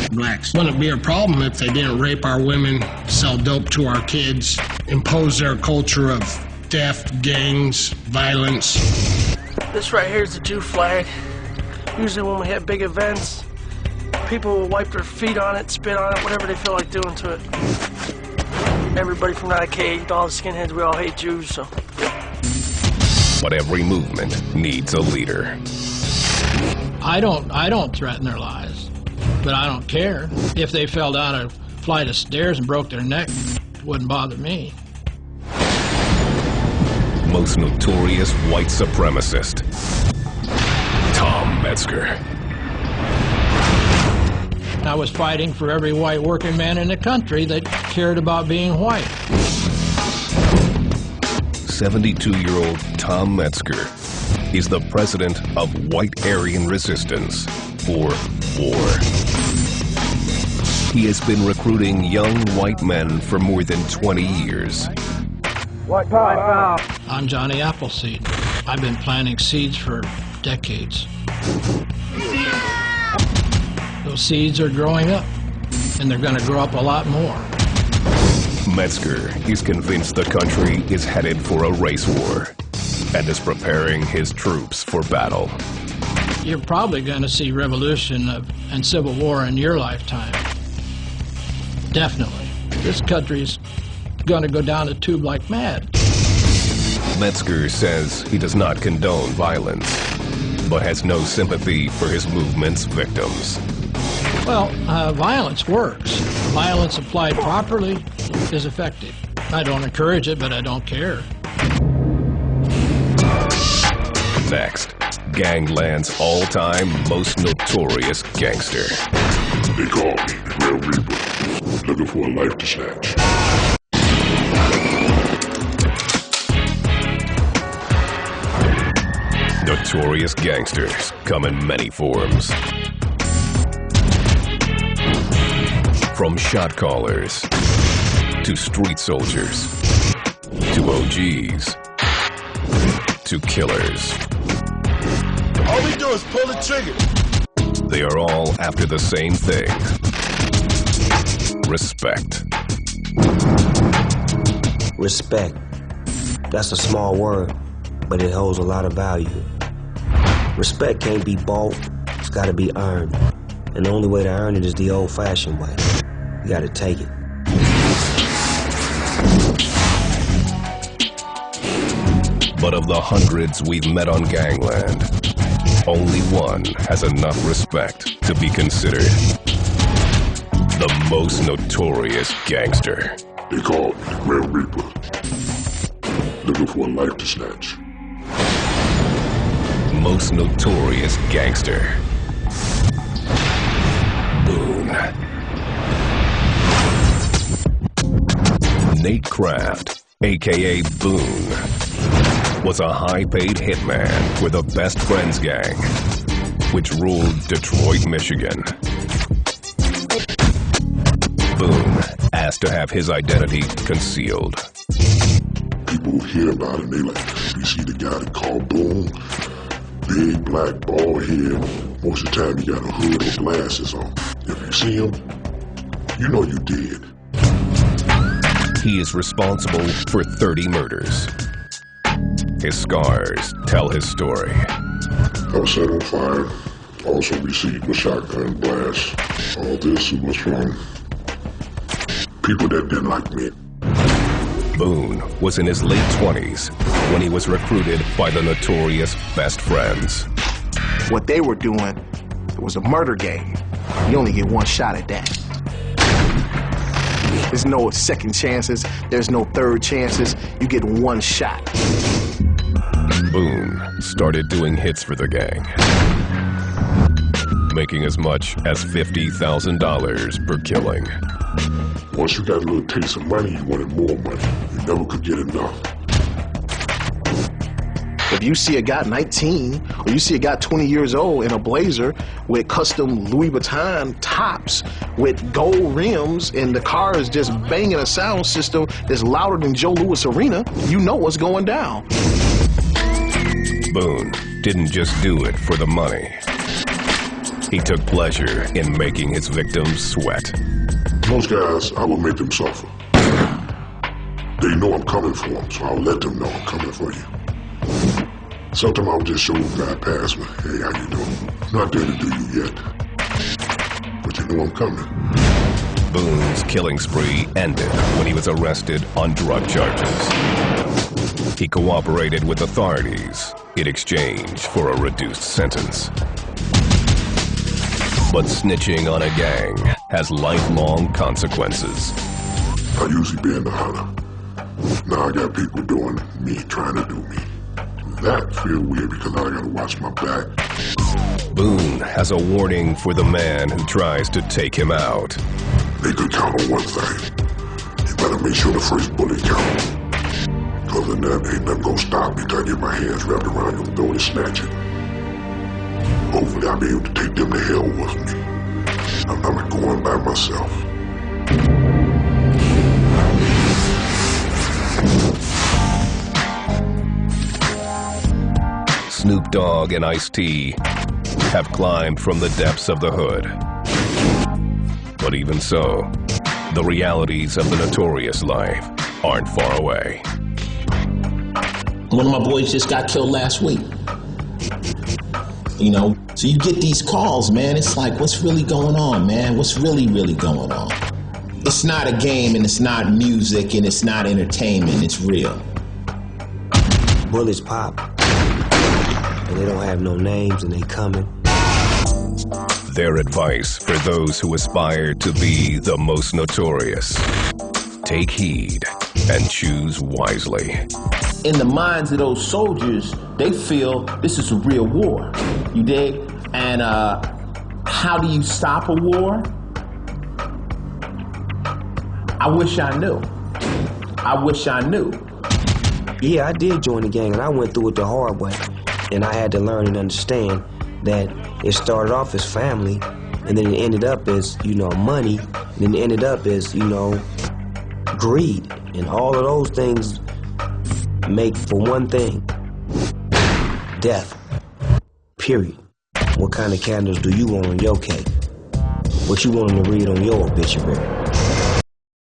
blacks. Wouldn't be a problem if they didn't rape our women, sell dope to our kids, impose their culture of theft, gangs, violence. This right here is the Jew flag. Usually when we have big events, people will wipe their feet on it, spit on it, whatever they feel like doing to it. Everybody from that cage, all the skinheads, we all hate Jews, so. But every movement needs a leader. I don't threaten their lives, but I don't care. If they fell down a flight of stairs and broke their neck, it wouldn't bother me. Most notorious white supremacist, Tom Metzger. I was fighting for every white working man in the country that cared about being white. 72-year-old Tom Metzger is the president of White Aryan Resistance, or WAR. He has been recruiting young white men for more than 20 years. White power. I'm Johnny Appleseed. I've been planting seeds for decades. Those seeds are growing up, and they're going to grow up a lot more. Metzger is convinced the country is headed for a race war and is preparing his troops for battle. You're probably going to see revolution and civil war in your lifetime. Definitely. This country's going to go down the tube like mad. Metzger says he does not condone violence, but has no sympathy for his movement's victims. Well, violence works. Violence applied properly is effective. I don't encourage it, but I don't care. Next, Gangland's all-time most notorious gangster. They call me the Real Reaper, looking for a life to snatch. Notorious gangsters come in many forms. From shot callers, to street soldiers, to OGs, to killers. All we do is pull the trigger. They are all after the same thing. Respect. Respect. That's a small word, but it holds a lot of value. Respect can't be bought, it's gotta be earned. And the only way to earn it is the old-fashioned way. You gotta take it. But of the hundreds we've met on Gangland, only one has enough respect to be considered the most notorious gangster. They call me the Real Reaper, looking for a life to snatch. Most notorious gangster. Boone. Nate Kraft, a.k.a. Boone, was a high-paid hitman for the Best Friends gang, which ruled Detroit, Michigan. Boone asked to have his identity concealed. People hear about it and they like, you see the guy they call Boone? Big, black, bald head. Most of the time you got a hood or glasses on. If you see him, you know you did. He is responsible for 30 murders. His scars tell his story. I was set on fire. Also received a shotgun blast. All this was from people that didn't like me. Boone was in his late 20s when he was recruited by the notorious Best Friends. What they were doing, it was a murder game. You only get one shot at that. There's no second chances, there's no third chances, you get one shot. Boone started doing hits for the gang, making as much as $50,000 per killing. Once you got a little taste of money, you wanted more money. You never could get enough. If you see a guy 19, or you see a guy 20 years old in a blazer with custom Louis Vuitton tops with gold rims and the car is just banging a sound system that's louder than Joe Louis Arena, you know what's going down. Boone didn't just do it for the money. He took pleasure in making his victims sweat. Most guys, I will make them suffer. They know I'm coming for them, so I'll let them know I'm coming for you. Sometimes I'll just show them guy past me. Hey, how you doing? Not there to do you yet, but you know I'm coming. Boone's killing spree ended when he was arrested on drug charges. He cooperated with authorities in exchange for a reduced sentence. But snitching on a gang has lifelong consequences. I usually be in the hunter. Now I got people doing me, trying to do me. That feel weird because I gotta watch my back. Boone has a warning for the man who tries to take him out. They could count on one thing. You better make sure the first bullet counts. Other than that, ain't nothing gonna stop me till I get my hands wrapped around your throat and snatch it. Hopefully I'll be able to take them to hell with me. I'm not going by myself. Snoop Dogg and Ice-T have climbed from the depths of the hood. But even so, the realities of the Notorious life aren't far away. One of my boys just got killed last week. You know, so you get these calls, man. It's like, what's really going on, man? What's really going on? It's not a game, and it's not music, and it's not entertainment. It's real. Bullets pop, and they don't have no names, and they coming. Their advice for those who aspire to be the most notorious: take heed and choose wisely. In the minds of those soldiers, they feel this is a real war. You dig? And how do you stop a war? I wish I knew. I wish I knew. Yeah, I did join the gang, and I went through it the hard way. And I had to learn and understand that it started off as family, and then it ended up as, you know, money, and then it ended up as, you know, greed. And all of those things make for one thing: death. Period. What kind of candles do you want on your cake? What you want them to read on your obituary?